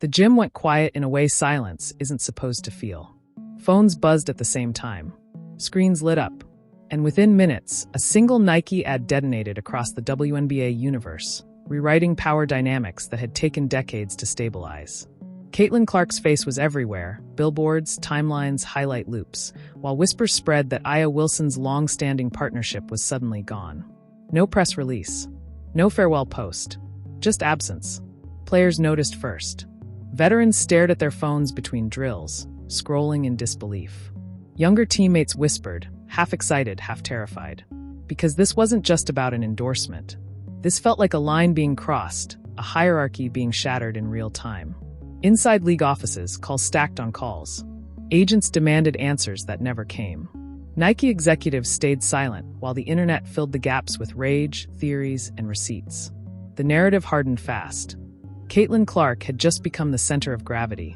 The gym went quiet in a way silence isn't supposed to feel. Phones buzzed at the same time. Screens lit up. And within minutes, a single Nike ad detonated across the WNBA universe, rewriting power dynamics that had taken decades to stabilize. Caitlin Clark's face was everywhere, billboards, timelines, highlight loops, while whispers spread that Aya Wilson's long-standing partnership was suddenly gone. No press release. No farewell post. Just absence. Players noticed first. Veterans stared at their phones between drills, scrolling in disbelief. Younger teammates whispered, half excited, half terrified. Because this wasn't just about an endorsement. This felt like a line being crossed, a hierarchy being shattered in real time. Inside league offices, calls stacked on calls. Agents demanded answers that never came. Nike executives stayed silent while the internet filled the gaps with rage, theories, and receipts. The narrative hardened fast. Caitlin Clark had just become the center of gravity,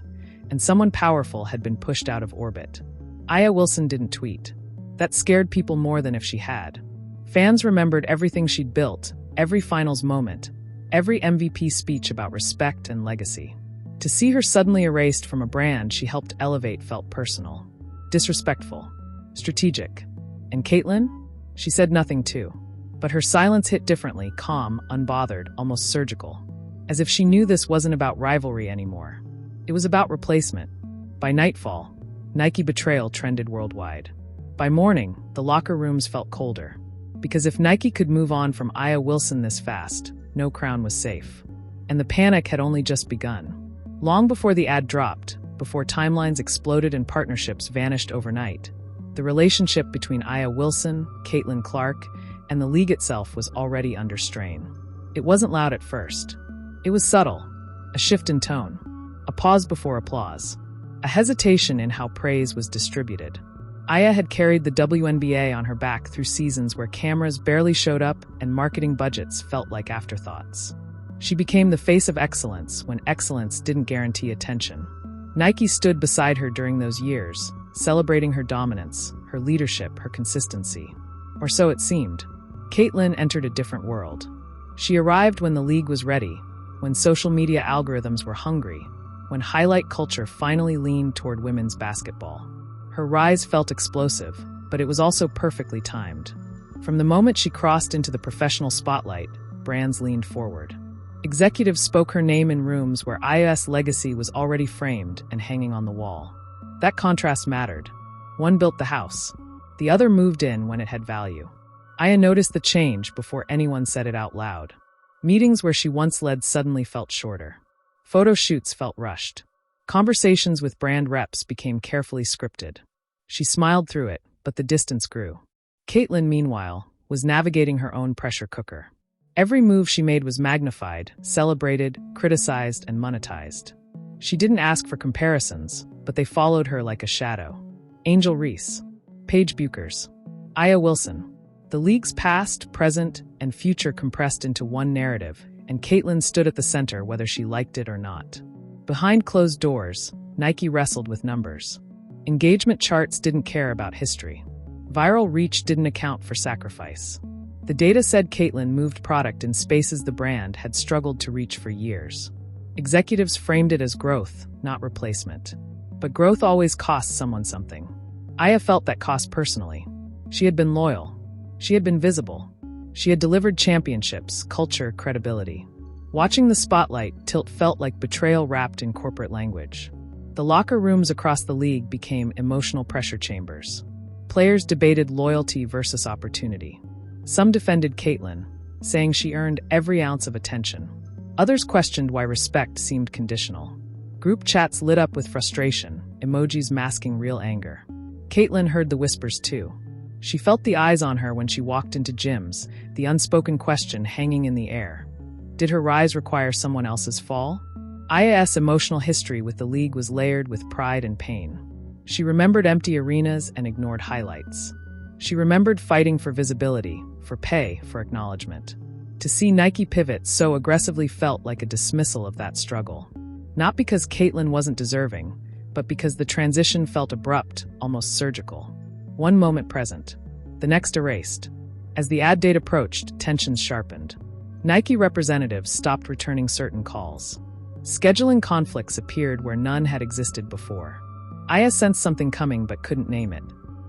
and someone powerful had been pushed out of orbit. Aya Wilson didn't tweet. That scared people more than if she had. Fans remembered everything she'd built, every finals moment, every MVP speech about respect and legacy. To see her suddenly erased from a brand she helped elevate felt personal, disrespectful, strategic. And Caitlin? She said nothing too. But her silence hit differently, calm, unbothered, almost surgical. As if she knew this wasn't about rivalry anymore. It was about replacement. By nightfall, Nike betrayal trended worldwide. By morning, the locker rooms felt colder. Because if Nike could move on from Aya Wilson this fast, no crown was safe. And the panic had only just begun. Long before the ad dropped, before timelines exploded and partnerships vanished overnight, the relationship between Aya Wilson, Caitlin Clark, and the league itself was already under strain. It wasn't loud at first. It was subtle, a shift in tone, a pause before applause, a hesitation in how praise was distributed. Aya had carried the WNBA on her back through seasons where cameras barely showed up and marketing budgets felt like afterthoughts. She became the face of excellence when excellence didn't guarantee attention. Nike stood beside her during those years, celebrating her dominance, her leadership, her consistency. Or so it seemed. Caitlin entered a different world. She arrived when the league was ready, when social media algorithms were hungry, when highlight culture finally leaned toward women's basketball. Her rise felt explosive, but it was also perfectly timed. From the moment she crossed into the professional spotlight, brands leaned forward. Executives spoke her name in rooms where Aya's legacy was already framed and hanging on the wall. That contrast mattered. One built the house. The other moved in when it had value. Aya noticed the change before anyone said it out loud. Meetings where she once led suddenly felt shorter. Photo shoots felt rushed. Conversations with brand reps became carefully scripted. She smiled through it, but the distance grew. Caitlin, meanwhile, was navigating her own pressure cooker. Every move she made was magnified, celebrated, criticized, and monetized. She didn't ask for comparisons, but they followed her like a shadow. Angel Reese, Paige Buchers, Aya Wilson. The league's past, present, and future compressed into one narrative, and Caitlin stood at the center whether she liked it or not. Behind closed doors, Nike wrestled with numbers. Engagement charts didn't care about history. Viral reach didn't account for sacrifice. The data said Caitlin moved product in spaces the brand had struggled to reach for years. Executives framed it as growth, not replacement. But growth always costs someone something. Aya felt that cost personally. She had been loyal. She had been visible. She had delivered championships, culture, credibility. Watching the spotlight tilt felt like betrayal wrapped in corporate language. The locker rooms across the league became emotional pressure chambers. Players debated loyalty versus opportunity. Some defended Caitlin, saying she earned every ounce of attention. Others questioned why respect seemed conditional. Group chats lit up with frustration, emojis masking real anger. Caitlin heard the whispers too. She felt the eyes on her when she walked into gyms, the unspoken question hanging in the air. Did her rise require someone else's fall? Aya's emotional history with the league was layered with pride and pain. She remembered empty arenas and ignored highlights. She remembered fighting for visibility, for pay, for acknowledgement. To see Nike pivot so aggressively felt like a dismissal of that struggle. Not because Caitlin wasn't deserving, but because the transition felt abrupt, almost surgical. One moment present, the next erased. As the ad date approached, tensions sharpened. Nike representatives stopped returning certain calls. Scheduling conflicts appeared where none had existed before. Aya sensed something coming but couldn't name it.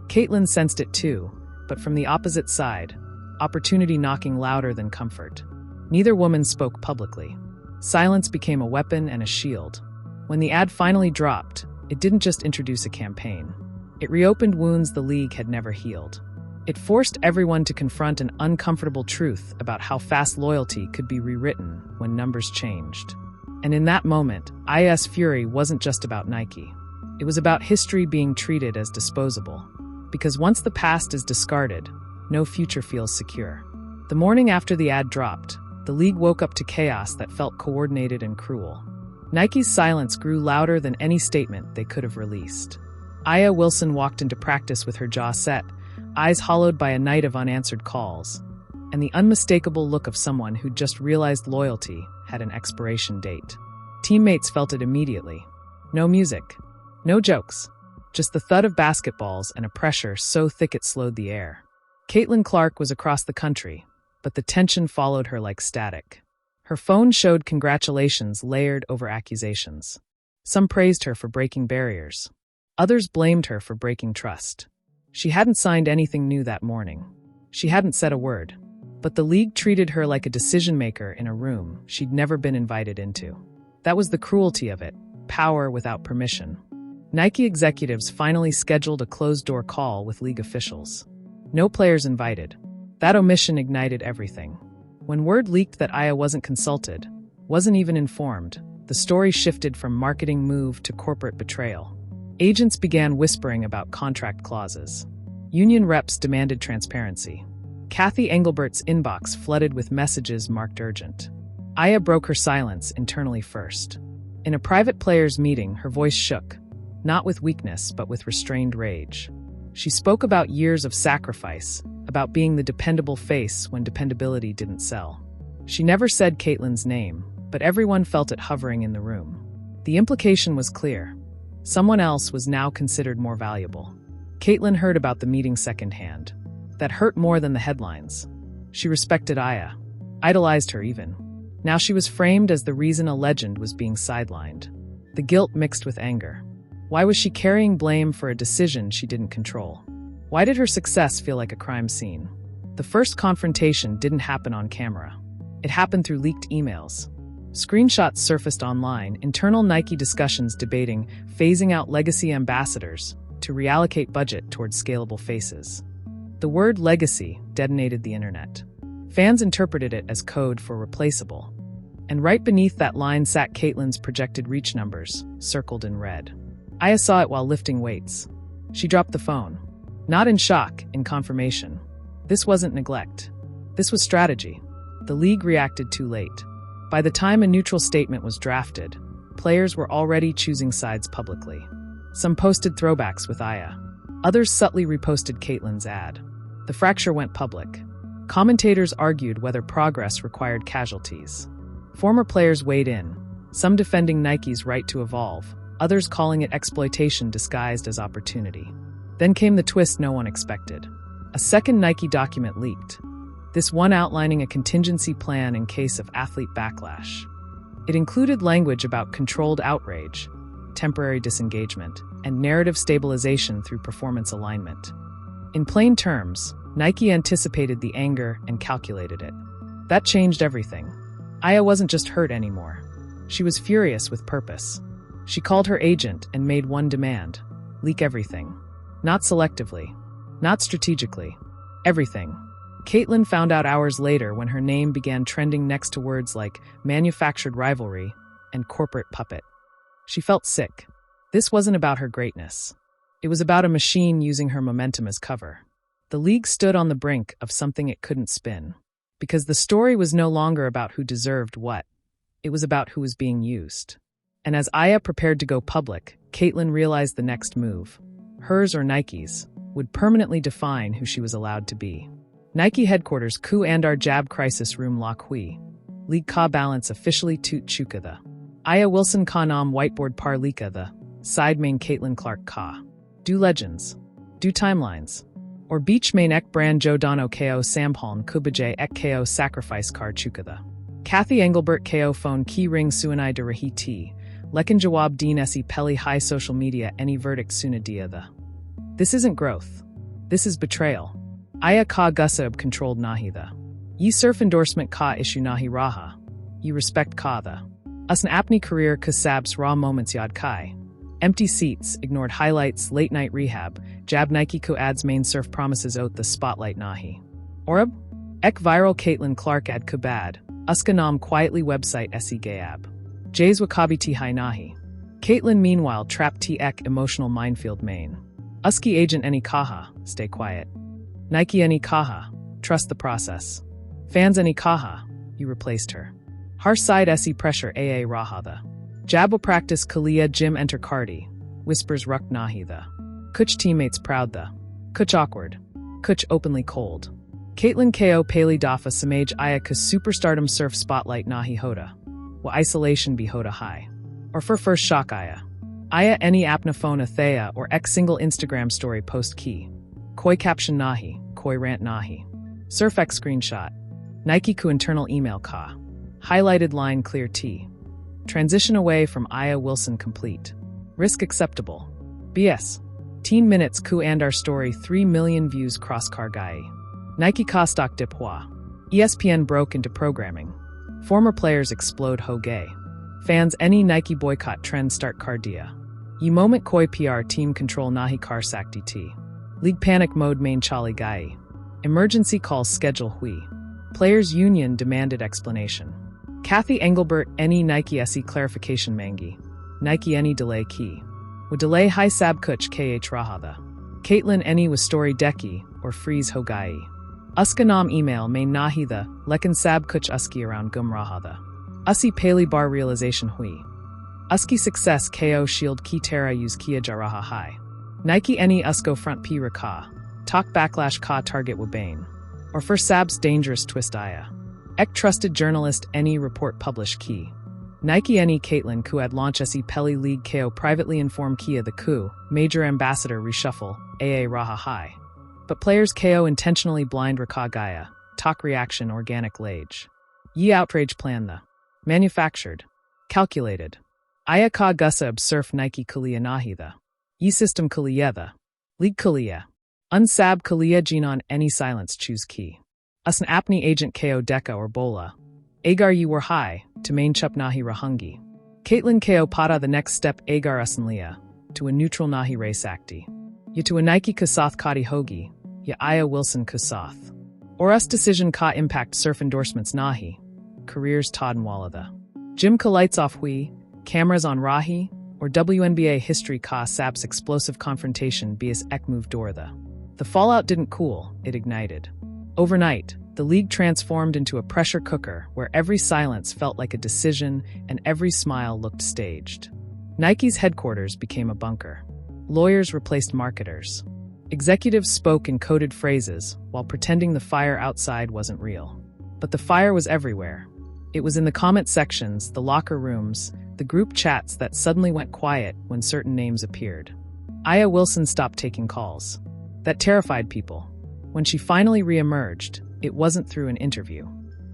Caitlin sensed it too, but from the opposite side, opportunity knocking louder than comfort. Neither woman spoke publicly. Silence became a weapon and a shield. When the ad finally dropped, it didn't just introduce a campaign. It reopened wounds the league had never healed. It forced everyone to confront an uncomfortable truth about how fast loyalty could be rewritten when numbers changed. And in that moment, Aya's fury wasn't just about Nike. It was about history being treated as disposable. Because once the past is discarded, no future feels secure. The morning after the ad dropped, the league woke up to chaos that felt coordinated and cruel. Nike's silence grew louder than any statement they could have released. Aya Wilson walked into practice with her jaw set, eyes hollowed by a night of unanswered calls, and the unmistakable look of someone who'd just realized loyalty had an expiration date. Teammates felt it immediately. No music, no jokes, just the thud of basketballs and a pressure so thick it slowed the air. Caitlin Clark was across the country, but the tension followed her like static. Her phone showed congratulations layered over accusations. Some praised her for breaking barriers. Others blamed her for breaking trust. She hadn't signed anything new that morning. She hadn't said a word. But the league treated her like a decision-maker in a room she'd never been invited into. That was the cruelty of it, power without permission. Nike executives finally scheduled a closed-door call with league officials. No players invited. That omission ignited everything. When word leaked that Aya wasn't consulted, wasn't even informed, the story shifted from marketing move to corporate betrayal. Agents began whispering about contract clauses. Union reps demanded transparency. Kathy Engelbert's inbox flooded with messages marked urgent. Aya broke her silence internally first. In a private players' meeting, her voice shook, not with weakness but with restrained rage. She spoke about years of sacrifice, about being the dependable face when dependability didn't sell. She never said Caitlin's name, but everyone felt it hovering in the room. The implication was clear. Someone else was now considered more valuable. Caitlin heard about the meeting secondhand. That hurt more than the headlines. She respected Aya, idolized her even. Now she was framed as the reason a legend was being sidelined. The guilt mixed with anger. Why was she carrying blame for a decision she didn't control? Why did her success feel like a crime scene? The first confrontation didn't happen on camera. It happened through leaked emails. Screenshots surfaced online, internal Nike discussions debating phasing out legacy ambassadors to reallocate budget towards scalable faces. The word legacy detonated the internet. Fans interpreted it as code for replaceable. And right beneath that line sat Caitlin's projected reach numbers, circled in red. Aya saw it while lifting weights. She dropped the phone. Not in shock, in confirmation. This wasn't neglect. This was strategy. The league reacted too late. By the time a neutral statement was drafted, players were already choosing sides publicly. Some posted throwbacks with Aya. Others subtly reposted Caitlin's ad. The fracture went public. Commentators argued whether progress required casualties. Former players weighed in, some defending Nike's right to evolve, others calling it exploitation disguised as opportunity. Then came the twist no one expected. A second Nike document leaked. This one outlining a contingency plan in case of athlete backlash. It included language about controlled outrage, temporary disengagement, and narrative stabilization through performance alignment. In plain terms, Nike anticipated the anger and calculated it. That changed everything. Aya wasn't just hurt anymore. She was furious with purpose. She called her agent and made one demand: leak everything. Not selectively. Not strategically. Everything. Caitlin found out hours later when her name began trending next to words like manufactured rivalry and corporate puppet. She felt sick. This wasn't about her greatness. It was about a machine using her momentum as cover. The league stood on the brink of something it couldn't spin. Because the story was no longer about who deserved what. It was about who was being used. And as Aya prepared to go public, Caitlin realized the next move, hers or Nike's, would permanently define who she was allowed to be. Nike headquarters Ku Andar Jab Crisis Room La Hui. League Ka Balance officially Toot Chuka the. Aya Wilson Ka Nam Whiteboard Par Lika the. Side main Caitlin Clark Ka. Do legends. Do timelines. Or beach main ek brand Jo Dono Ko Samphaln Kubajay ek Ko sacrifice Kar Chuka the. Kathy Engelbert ko phone ki ring suanai de rahiti, lekin jawab din esi peli high social media any verdict suna dia the. This isn't growth. This is betrayal. Aya ka gusab controlled nahi the. Ye surf endorsement ka issue nahi raha. Ye respect ka the. Us an apni career kasabs raw moments yad kai. Empty seats, ignored highlights, late night rehab, jab Nike ko ads main surf promises out the spotlight nahi. Orab? Ek viral Caitlin Clark ad kubad, uska nam quietly website se gayab. Jays wakabi ti hai nahi. Caitlin meanwhile trapped ti ek emotional minefield main. Uski agent any kaha, stay quiet. Nike any kaha, trust the process. Fans any kaha, you replaced her. Harsh side se pressure aa rahada. Jabba practice Kalia Jim enter Cardi, whispers Ruck nahi the. Kuch teammates proud the. Kuch awkward. Kuch openly cold. Caitlin ko Paley dafa samaj aya ka superstardom surf spotlight nahi hoda. Wa isolation be hoda high. Or for first shock aya. Aya any apna phone thea or x single Instagram story post key. Koi caption nahi, koi rant nahi. Surf x screenshot. Nike ku internal email ka. Highlighted line clear T. Transition away from Aya Wilson complete. Risk acceptable. BS. Teen minutes ku and our story 3 million views cross car guy. Nike Kostok dipwa. ESPN broke into programming. Former players explode ho gay. Fans any Nike boycott trend start cardia. Ye moment koi PR team control nahi car sakti t. League panic mode main chali gai. Emergency calls schedule hui. Players union demanded explanation. Kathy Engelbert any Nike se clarification mangi. Nike any delay key. Would delay high sab kuch kh rahada. Caitlin any was story deki or freeze hogai. Uskanam email main nahi the lekin sab kuch uski around gum rahada. Usi pali bar realization hui. Uski success ko shield ki terra use kia jaraha high. Nike any usko front p raka. Talk backlash ka target wabane. Or for sab's dangerous twist aya. Ek trusted journalist any report publish key. Nike any Caitlin ku ad launch se peli league ko privately inform kia the coup, major ambassador reshuffle, aa raha high. But players ko intentionally blind raka gaya, talk reaction organic lage. Ye outrage plan the. Manufactured. Calculated. Aya ka gusab surf Nike kulia nahi the. Ye system kulia the. League kulia. Unsab kulia jinon any silence choose key. Us an apni agent ko deka or bola. Agar you were high, to main chup nahi rahungi. Caitlin ko pada the next step agar usan liya, to a neutral nahi ray sakti. Ya to a Nike kasath kadi hogi, ya Aya Wilson kasath. Or us decision ka impact surf endorsements nahi. Careers Todd Nwala the. Jim ka lights off hui, cameras on rahi, or WNBA history ka saps explosive confrontation bias ek move door the. The fallout didn't cool, it ignited. Overnight, the league transformed into a pressure cooker where every silence felt like a decision and every smile looked staged. Nike's headquarters became a bunker. Lawyers replaced marketers. Executives spoke in coded phrases while pretending the fire outside wasn't real. But the fire was everywhere. It was in the comment sections, the locker rooms, the group chats that suddenly went quiet when certain names appeared. Aya Wilson stopped taking calls. That terrified people. When she finally re-emerged, it wasn't through an interview.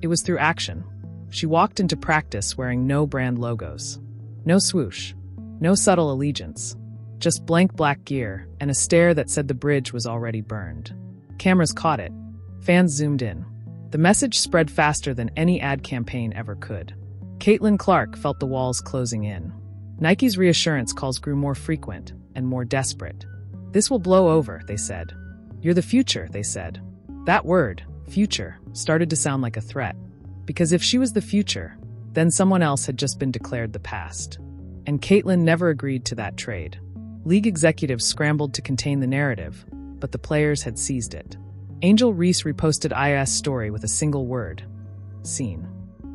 It was through action. She walked into practice wearing no brand logos. No swoosh. No subtle allegiance. Just blank black gear and a stare that said the bridge was already burned. Cameras caught it. Fans zoomed in. The message spread faster than any ad campaign ever could. Caitlin Clark felt the walls closing in. Nike's reassurance calls grew more frequent and more desperate. This will blow over, they said. You're the future, they said. That word, future, started to sound like a threat. Because if she was the future, then someone else had just been declared the past. And Caitlin never agreed to that trade. League executives scrambled to contain the narrative, but the players had seized it. Angel Reese reposted IS story with a single word. Seen.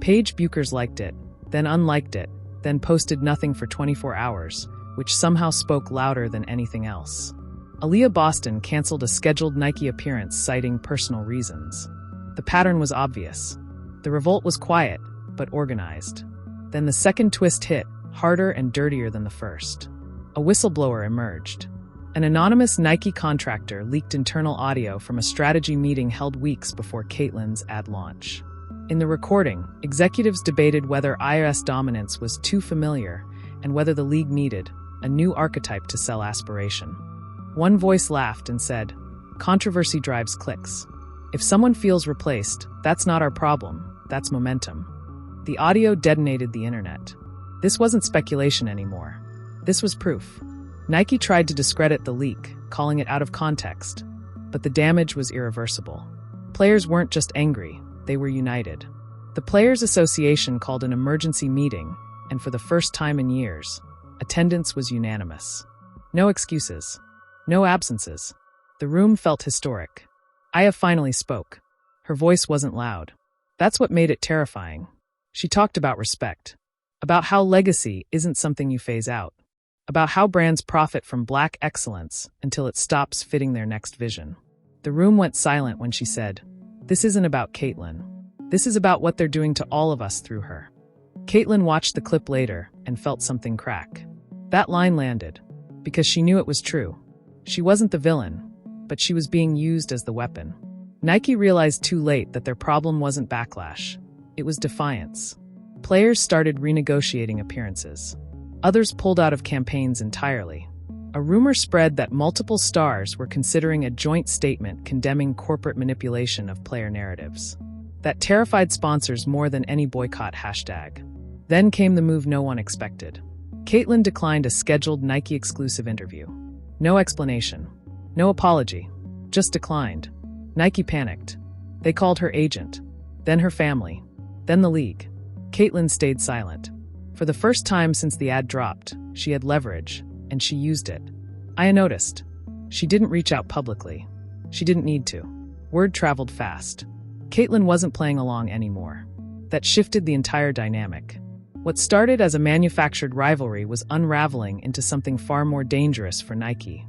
Paige Buchers liked it, then unliked it, then posted nothing for 24 hours, which somehow spoke louder than anything else. Aaliyah Boston canceled a scheduled Nike appearance citing personal reasons. The pattern was obvious. The revolt was quiet, but organized. Then the second twist hit, harder and dirtier than the first. A whistleblower emerged. An anonymous Nike contractor leaked internal audio from a strategy meeting held weeks before Caitlin's ad launch. In the recording, executives debated whether IRS dominance was too familiar and whether the league needed a new archetype to sell aspiration. One voice laughed and said, "Controversy drives clicks. If someone feels replaced, that's not our problem, that's momentum." The audio detonated the internet. This wasn't speculation anymore. This was proof. Nike tried to discredit the leak, calling it out of context, but the damage was irreversible. Players weren't just angry, they were united. The Players Association called an emergency meeting, and for the first time in years, attendance was unanimous. No excuses. No absences. The room felt historic. Aya finally spoke. Her voice wasn't loud. That's what made it terrifying. She talked about respect, about how legacy isn't something you phase out, about how brands profit from Black excellence until it stops fitting their next vision. The room went silent when she said, "This isn't about Caitlyn. This is about what they're doing to all of us through her." Caitlyn watched the clip later and felt something crack. That line landed, because she knew it was true. She wasn't the villain, but she was being used as the weapon. Nike realized too late that their problem wasn't backlash. It was defiance. Players started renegotiating appearances. Others pulled out of campaigns entirely. A rumor spread that multiple stars were considering a joint statement condemning corporate manipulation of player narratives. That terrified sponsors more than any boycott hashtag. Then came the move no one expected. Caitlyn declined a scheduled Nike-exclusive interview. No explanation. No apology. Just declined. Nike panicked. They called her agent. Then her family. Then the league. Caitlyn stayed silent. For the first time since the ad dropped, she had leverage, and she used it. Aya noticed. She didn't reach out publicly. She didn't need to. Word traveled fast. Caitlyn wasn't playing along anymore. That shifted the entire dynamic. What started as a manufactured rivalry was unraveling into something far more dangerous for Nike.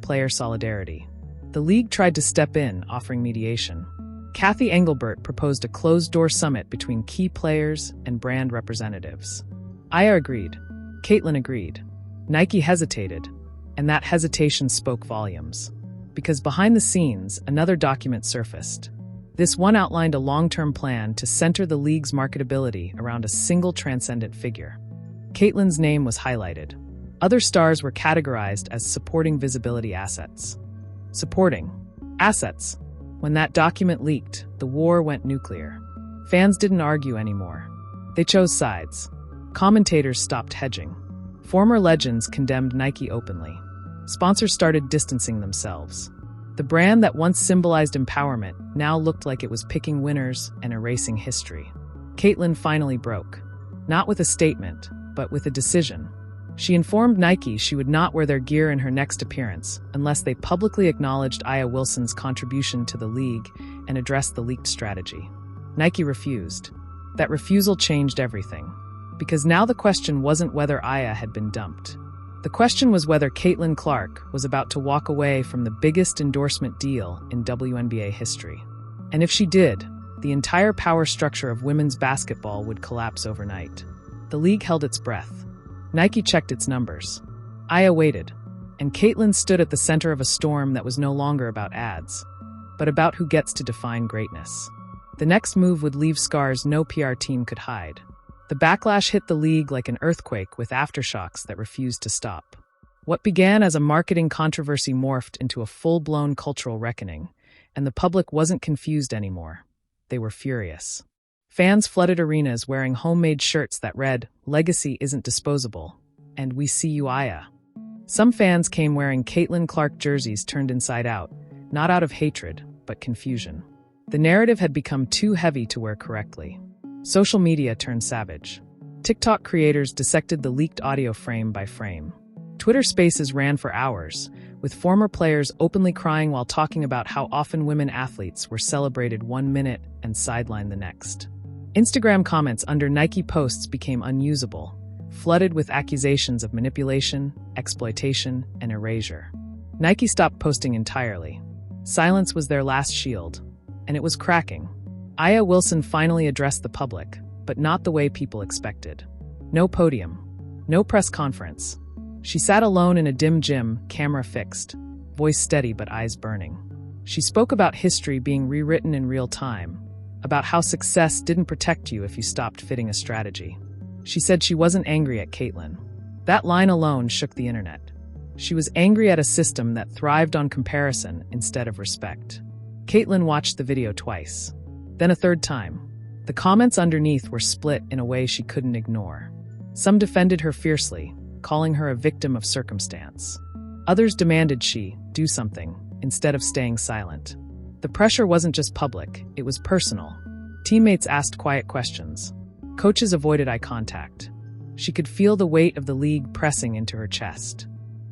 Player solidarity. The league tried to step in, offering mediation. Kathy Engelbert proposed a closed-door summit between key players and brand representatives. Aya agreed. Caitlyn agreed. Nike hesitated, and that hesitation spoke volumes. Because behind the scenes, another document surfaced. This one outlined a long-term plan to center the league's marketability around a single transcendent figure. Caitlyn's name was highlighted. Other stars were categorized as supporting visibility assets. Supporting assets. When that document leaked, the war went nuclear. Fans didn't argue anymore. They chose sides. Commentators stopped hedging. Former legends condemned Nike openly. Sponsors started distancing themselves. The brand that once symbolized empowerment now looked like it was picking winners and erasing history. Caitlyn finally broke. Not with a statement, but with a decision. She informed Nike she would not wear their gear in her next appearance unless they publicly acknowledged Aya Wilson's contribution to the league and addressed the leaked strategy. Nike refused. That refusal changed everything. Because now the question wasn't whether Aya had been dumped. The question was whether Caitlyn Clark was about to walk away from the biggest endorsement deal in WNBA history. And if she did, the entire power structure of women's basketball would collapse overnight. The league held its breath. Nike checked its numbers. Aya waited, and Caitlyn stood at the center of a storm that was no longer about ads, but about who gets to define greatness. The next move would leave scars no PR team could hide. The backlash hit the league like an earthquake with aftershocks that refused to stop. What began as a marketing controversy morphed into a full-blown cultural reckoning, and the public wasn't confused anymore. They were furious. Fans flooded arenas wearing homemade shirts that read, "Legacy isn't disposable," and "We see you, Aya." Some fans came wearing Caitlyn Clark jerseys turned inside out, not out of hatred, but confusion. The narrative had become too heavy to wear correctly. Social media turned savage. TikTok creators dissected the leaked audio frame by frame. Twitter Spaces ran for hours, with former players openly crying while talking about how often women athletes were celebrated 1 minute and sidelined the next. Instagram comments under Nike posts became unusable, flooded with accusations of manipulation, exploitation, and erasure. Nike stopped posting entirely. Silence was their last shield, and it was cracking. Aya Wilson finally addressed the public, but not the way people expected. No podium. No press conference. She sat alone in a dim gym, camera fixed, voice steady but eyes burning. She spoke about history being rewritten in real time, about how success didn't protect you if you stopped fitting a strategy. She said she wasn't angry at Caitlyn. That line alone shook the internet. She was angry at a system that thrived on comparison instead of respect. Caitlyn watched the video twice, then a third time. The comments underneath were split in a way she couldn't ignore. Some defended her fiercely, calling her a victim of circumstance. Others demanded she do something instead of staying silent. The pressure wasn't just public, it was personal. Teammates asked quiet questions. Coaches avoided eye contact. She could feel the weight of the league pressing into her chest.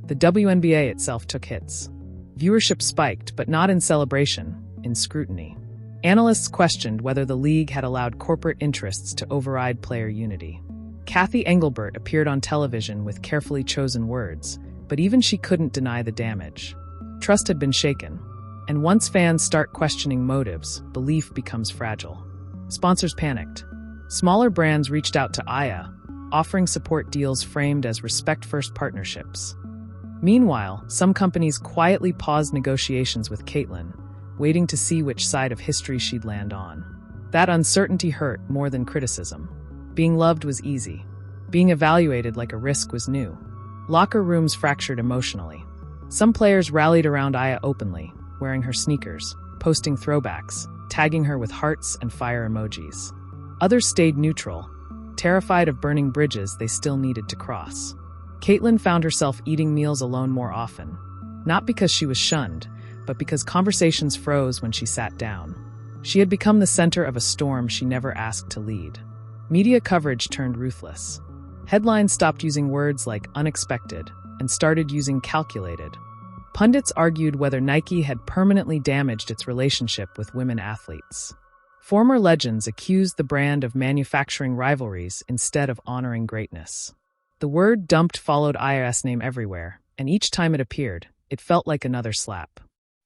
The WNBA itself took hits. Viewership spiked, but not in celebration, in scrutiny. Analysts questioned whether the league had allowed corporate interests to override player unity. Kathy Engelbert appeared on television with carefully chosen words, but even she couldn't deny the damage. Trust had been shaken, and once fans start questioning motives, belief becomes fragile. Sponsors panicked. Smaller brands reached out to Aya, offering support deals framed as respect-first partnerships. Meanwhile, some companies quietly paused negotiations with Caitlyn, waiting to see which side of history she'd land on. That uncertainty hurt more than criticism. Being loved was easy. Being evaluated like a risk was new. Locker rooms fractured emotionally. Some players rallied around Aya openly, wearing her sneakers, posting throwbacks, tagging her with hearts and fire emojis. Others stayed neutral, terrified of burning bridges they still needed to cross. Caitlyn found herself eating meals alone more often, not because she was shunned, but because conversations froze when she sat down. She had become the center of a storm she never asked to lead. Media coverage turned ruthless. Headlines stopped using words like unexpected and started using calculated. Pundits argued whether Nike had permanently damaged its relationship with women athletes. Former legends accused the brand of manufacturing rivalries instead of honoring greatness. The word dumped followed Aya's name everywhere, and each time it appeared, it felt like another slap.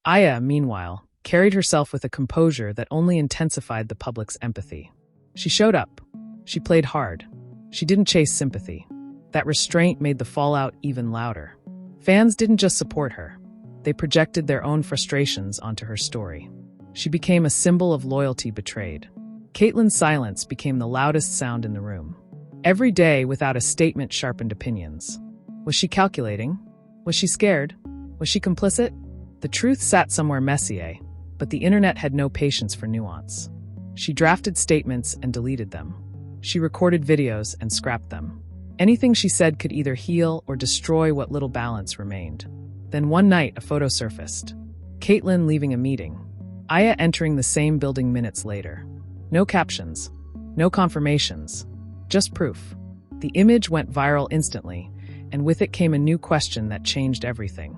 Aya, meanwhile, carried herself with a composure that only intensified the public's empathy. She showed up. She played hard. She didn't chase sympathy. That restraint made the fallout even louder. Fans didn't just support her. They projected their own frustrations onto her story. She became a symbol of loyalty betrayed. Caitlyn's silence became the loudest sound in the room. Every day, without a statement, sharpened opinions. Was she calculating? Was she scared? Was she complicit? The truth sat somewhere messy, but the internet had no patience for nuance. She drafted statements and deleted them. She recorded videos and scrapped them. Anything she said could either heal or destroy what little balance remained. Then one night, a photo surfaced. Caitlyn leaving a meeting. Aya entering the same building minutes later. No captions. No confirmations. Just proof. The image went viral instantly, and with it came a new question that changed everything.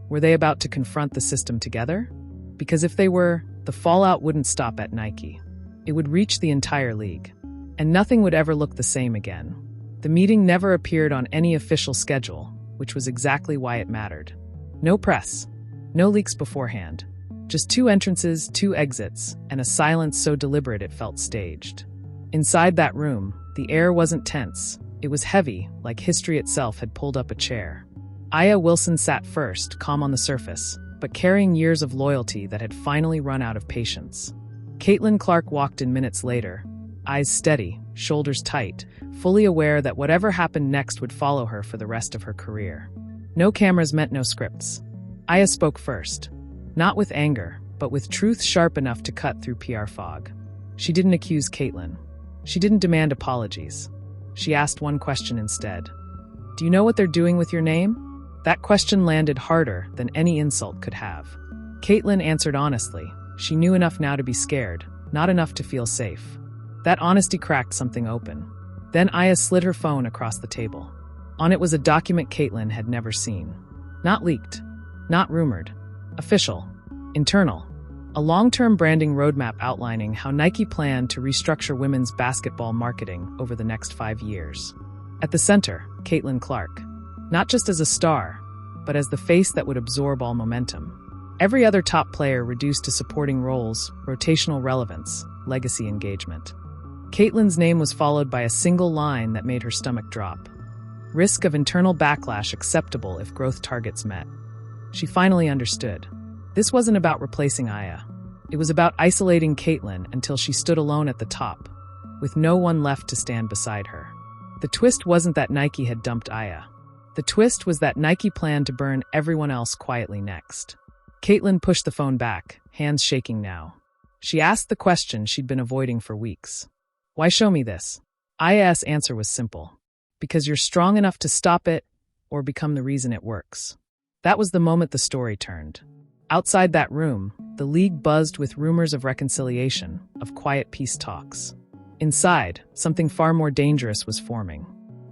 Were they about to confront the system together? Because if they were, the fallout wouldn't stop at Nike. It would reach the entire league. And nothing would ever look the same again. The meeting never appeared on any official schedule, which was exactly why it mattered. No press. No leaks beforehand. Just 2 entrances, 2 exits, and a silence so deliberate it felt staged. Inside that room, the air wasn't tense. It was heavy, like history itself had pulled up a chair. Aya Wilson sat first, calm on the surface, but carrying years of loyalty that had finally run out of patience. Caitlyn Clark walked in minutes later, eyes steady, shoulders tight, fully aware that whatever happened next would follow her for the rest of her career. No cameras meant no scripts. Aya spoke first, not with anger, but with truth sharp enough to cut through PR fog. She didn't accuse Caitlyn. She didn't demand apologies. She asked one question instead. Do you know what they're doing with your name? That question landed harder than any insult could have. Caitlyn answered honestly. She knew enough now to be scared, not enough to feel safe. That honesty cracked something open. Then Aya slid her phone across the table. On it was a document Caitlyn had never seen. Not leaked. Not rumored. Official. Internal. A long-term branding roadmap outlining how Nike planned to restructure women's basketball marketing over the next 5 years. At the center, Caitlyn Clark. Not just as a star, but as the face that would absorb all momentum. Every other top player reduced to supporting roles, rotational relevance, legacy engagement. Caitlyn's name was followed by a single line that made her stomach drop. Risk of internal backlash acceptable if growth targets met. She finally understood. This wasn't about replacing Aya. It was about isolating Caitlyn until she stood alone at the top, with no one left to stand beside her. The twist wasn't that Nike had dumped Aya. The twist was that Nike planned to burn everyone else quietly next. Caitlyn pushed the phone back, hands shaking now. She asked the question she'd been avoiding for weeks. Why show me this? Aya's answer was simple. Because you're strong enough to stop it, or become the reason it works. That was the moment the story turned. Outside that room, the league buzzed with rumors of reconciliation, of quiet peace talks. Inside, something far more dangerous was forming.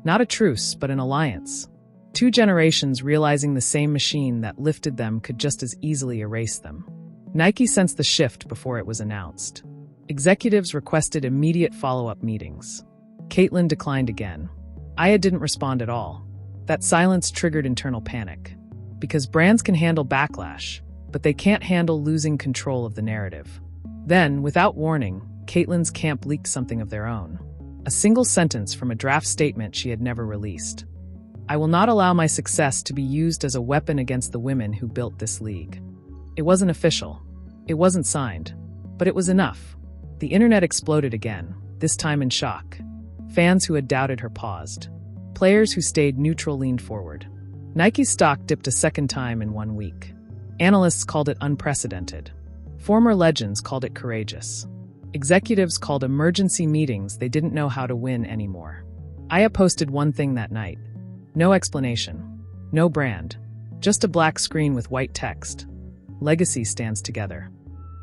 Not a truce, but an alliance. Two generations realizing the same machine that lifted them could just as easily erase them. Nike sensed the shift before it was announced. Executives requested immediate follow-up meetings. Caitlyn declined again. Aya didn't respond at all. That silence triggered internal panic. Because brands can handle backlash, but they can't handle losing control of the narrative. Then, without warning, Caitlyn's camp leaked something of their own. A single sentence from a draft statement she had never released. I will not allow my success to be used as a weapon against the women who built this league. It wasn't official. It wasn't signed. But it was enough. The internet exploded again, this time in shock. Fans who had doubted her paused. Players who stayed neutral leaned forward. Nike's stock dipped a second time in 1 week. Analysts called it unprecedented. Former legends called it courageous. Executives called emergency meetings they didn't know how to win anymore. Aya posted one thing that night. No explanation. No brand. Just a black screen with white text. Legacy stands together.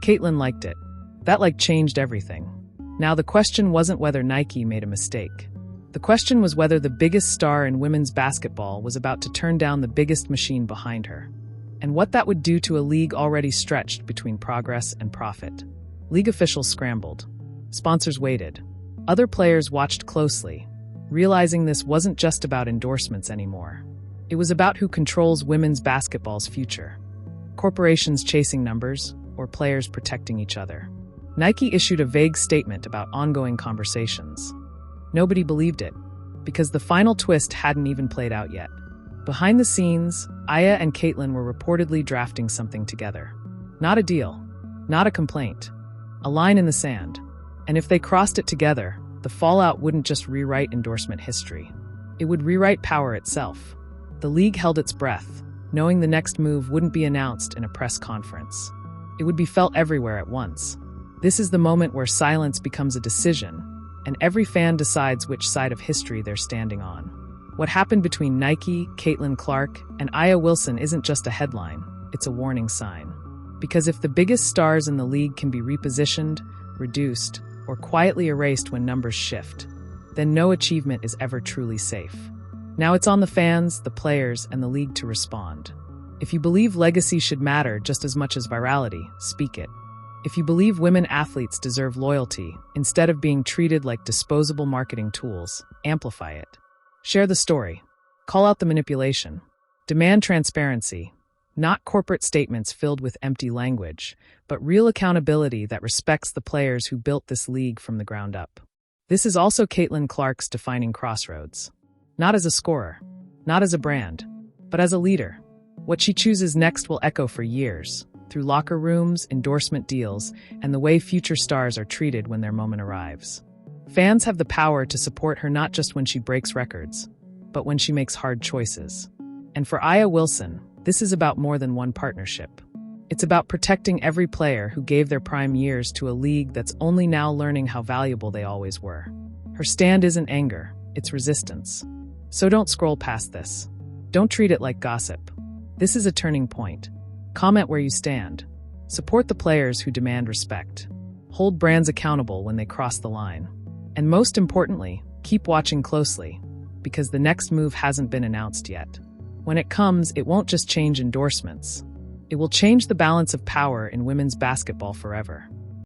Caitlyn liked it. That changed everything. Now the question wasn't whether Nike made a mistake. The question was whether the biggest star in women's basketball was about to turn down the biggest machine behind her. And what that would do to a league already stretched between progress and profit. League officials scrambled. Sponsors waited. Other players watched closely, realizing this wasn't just about endorsements anymore. It was about who controls women's basketball's future. Corporations chasing numbers, or players protecting each other. Nike issued a vague statement about ongoing conversations. Nobody believed it, because the final twist hadn't even played out yet. Behind the scenes, Aya and Caitlyn were reportedly drafting something together. Not a deal. Not a complaint. A line in the sand. And if they crossed it together, the fallout wouldn't just rewrite endorsement history. It would rewrite power itself. The league held its breath, knowing the next move wouldn't be announced in a press conference. It would be felt everywhere at once. This is the moment where silence becomes a decision, and every fan decides which side of history they're standing on. What happened between Nike, Caitlyn Clark, and Aya Wilson isn't just a headline, it's a warning sign. Because if the biggest stars in the league can be repositioned, reduced, or quietly erased when numbers shift, then no achievement is ever truly safe. Now it's on the fans, the players, and the league to respond. If you believe legacy should matter just as much as virality, speak it. If you believe women athletes deserve loyalty, instead of being treated like disposable marketing tools, amplify it. Share the story. Call out the manipulation. Demand transparency. Not corporate statements filled with empty language, but real accountability that respects the players who built this league from the ground up. This is also Caitlyn Clark's defining crossroads. Not as a scorer, not as a brand, but as a leader. What she chooses next will echo for years, through locker rooms, endorsement deals, and the way future stars are treated when their moment arrives. Fans have the power to support her not just when she breaks records, but when she makes hard choices. And for Aya Wilson, this is about more than one partnership. It's about protecting every player who gave their prime years to a league that's only now learning how valuable they always were. Her stand isn't anger, it's resistance. So don't scroll past this. Don't treat it like gossip. This is a turning point. Comment where you stand. Support the players who demand respect. Hold brands accountable when they cross the line. And most importantly, keep watching closely, because the next move hasn't been announced yet. When it comes, it won't just change endorsements. It will change the balance of power in women's basketball forever.